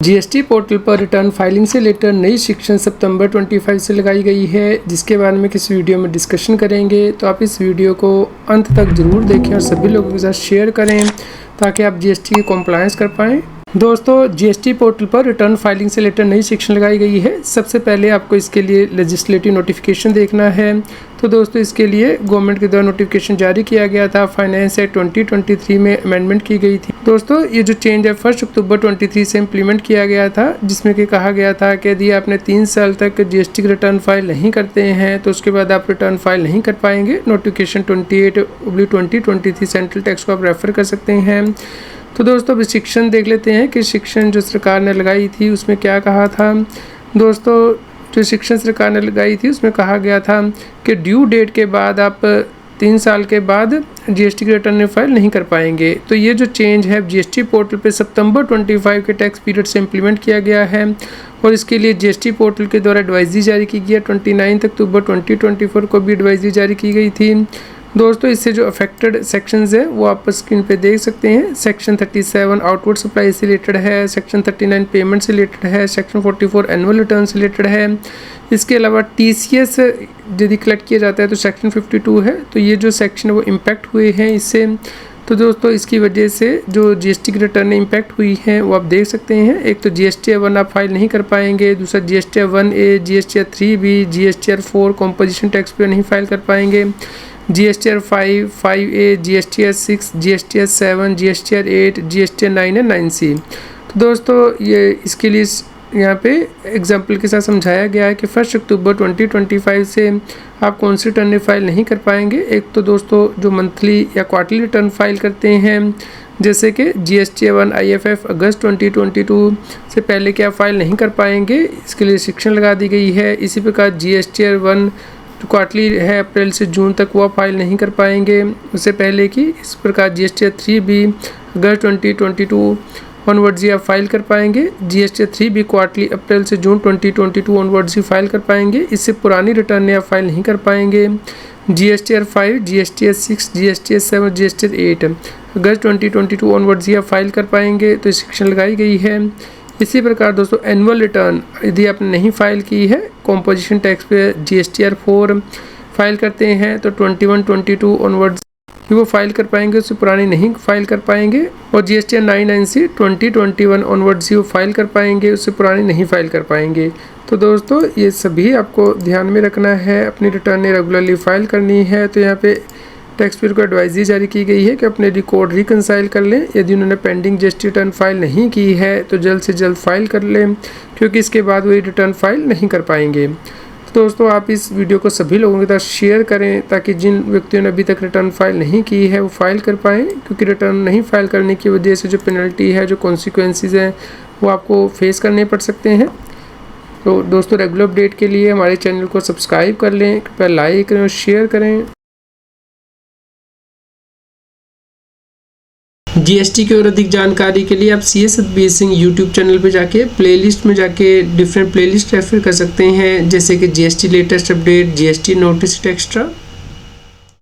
GST portal पर return filing से लेकर नई शिक्षण सितंबर 25 से लगाई गई है, जिसके बारे में किस वीडियो में डिस्कशन करेंगे। तो आप इस वीडियो को अंत तक ज़रूर देखें और सभी लोगों के साथ शेयर करें ताकि आप जीएसटी की कॉम्प्लायंस कर पाएँ। दोस्तों, जीएसटी पोर्टल पर रिटर्न फाइलिंग से लेकर नई सेक्शन लगाई गई है। सबसे पहले आपको इसके लिए लेजिस्लेटिव नोटिफिकेशन देखना है। तो दोस्तों, इसके लिए गवर्नमेंट के द्वारा नोटिफिकेशन जारी किया गया था। फाइनेंस एक्ट 2023 में अमेंडमेंट की गई थी। दोस्तों, ये जो चेंज है 1 अक्टूबर 23 से इम्प्लीमेंट किया गया था, जिसमें कि कहा गया था कि यदि आपने 3 साल तक जीएसटी की रिटर्न फाइल नहीं करते हैं तो उसके बाद आप रिटर्न फाइल नहीं कर पाएंगे। नोटिफिकेशन 28/2023 सेंट्रल टैक्स को आप रेफर कर सकते हैं। तो दोस्तों, अब शिक्षण देख लेते हैं कि शिक्षण जो सरकार ने लगाई थी उसमें क्या कहा था। दोस्तों, जो शिक्षण सरकार ने लगाई थी उसमें कहा गया था कि ड्यू डेट के बाद आप 3 साल के बाद जीएसटी की रिटर्न फाइल नहीं कर पाएंगे। तो ये जो चेंज है जीएसटी पोर्टल पे सितंबर 25 के टैक्स पीरियड से इम्प्लीमेंट किया गया है और इसके लिए जीएसटी पोर्टल के द्वारा एडवाइजरी जारी की गई है। 29 अक्टूबर 2024 को भी एडवाइजरी जारी की गई थी। दोस्तों, इससे जो अफेक्टेड सेक्शंस है वो आप स्क्रीन पे देख सकते हैं। सेक्शन 37 आउटवर्ड सप्लाई से रिलेटेड है, सेक्शन 39 पेमेंट से रिलेटेड है, सेक्शन 44 एनुअल रिटर्न से रिलेटेड है। इसके अलावा टीसीएस यदि कलेक्ट किया जाता है तो सेक्शन 52 है। तो ये जो सेक्शन है वो इम्पैक्ट हुए हैं इससे। तो दोस्तों, इसकी वजह से जो जीएसटी की रिटर्न इम्पैक्ट हुई हैं वो आप देख सकते हैं। एक तो जीएसटीआर 1 आप फाइल नहीं कर पाएंगे, दूसरा GSTR 1A, GSTR 3B, GSTR 4 composition tax पे नहीं फाइल कर पाएंगे, GSTR 5, 5A, GSTR 6, GSTR 7, GSTR 8, GSTR 9 है 9C। तो दोस्तों, ये इसके लिए यहाँ पे एग्जाम्पल के साथ समझाया गया है कि 1 अक्टूबर 2025 से आप कौन सी रिटर्न फाइल नहीं कर पाएंगे। एक तो दोस्तों, जो मंथली या क्वार्टरली रिटर्न फाइल करते हैं, जैसे कि जीएसटीआर 1 IFF अगस्त 2022 से पहले क्या फाइल नहीं कर पाएंगे, इसके लिए शिक्षण लगा दी गई है। इसी प्रकार जीएसटीआर 1 जो क्वार्टरली है अप्रैल से जून तक वह फाइल नहीं कर पाएंगे उससे पहले की। इस प्रकार जीएसटीआर 3B अगस्त 2022 ऑनवर्ड्स ही आप फाइल कर पाएंगे। जीएसटीआर 3B क्वार्टरली अप्रैल से जून 2022 ऑनवर्ड्स ही फाइल कर पाएंगे। इससे पुरानी रिटर्न आप फाइल नहीं कर पाएंगे। जीएसटीआर 5, जीएसटीआर 6, जीएसटीआर 7, जीएसटीआर 8 अगस्त 2022 ऑनवर्ड्स ही आप फाइल कर पाएंगे। तो शिक्षण लगाई गई है। इसी प्रकार दोस्तों, एनुअल रिटर्न यदि आपने नहीं फाइल की है कॉम्पोजिशन टैक्स पे जीएसटीआर 4 फाइल करते हैं तो 21-22 ऑनवर्ड्स ही वो फाइल कर पाएंगे, उससे पुरानी नहीं फाइल कर पाएंगे। और जीएसटीआर 9 2021 ऑनवर्ड्स ही वो फाइल कर पाएंगे, उससे पुरानी नहीं फाइल कर पाएंगे। तो दोस्तों, ये सभी आपको ध्यान में रखना है। अपनी रिटर्न रेगुलरली फाइल करनी है। तो यहाँ पे टैक्स पेयर को एडवाइजरी जारी की गई है कि अपने रिकॉर्ड रिकंसाइल कर लें। यदि उन्होंने पेंडिंग जीएसटी रिटर्न फाइल नहीं की है तो जल्द से जल्द फाइल कर लें, क्योंकि इसके बाद वही रिटर्न फाइल नहीं कर पाएंगे। तो दोस्तों, आप इस वीडियो को सभी लोगों के साथ शेयर करें ताकि जिन व्यक्तियों ने अभी तक रिटर्न फाइल नहीं की है वो फाइल कर पाएँ, क्योंकि रिटर्न नहीं फाइल करने की वजह से जो पेनल्टी है, जो कॉन्सिक्वेंसेज हैं वो आपको फेस करने पड़ सकते हैं। तो दोस्तों, रेगुलर अपडेट के लिए हमारे चैनल को सब्सक्राइब कर लें, कृपया लाइक करें और शेयर करें। जीएसटी की और अधिक जानकारी के लिए आप CS Satbir Singh YouTube channel पे जाके प्लेलिस्ट में जाके डिफरेंट प्लेलिस्ट रेफर कर सकते हैं, जैसे कि GST latest update, GST notice extra.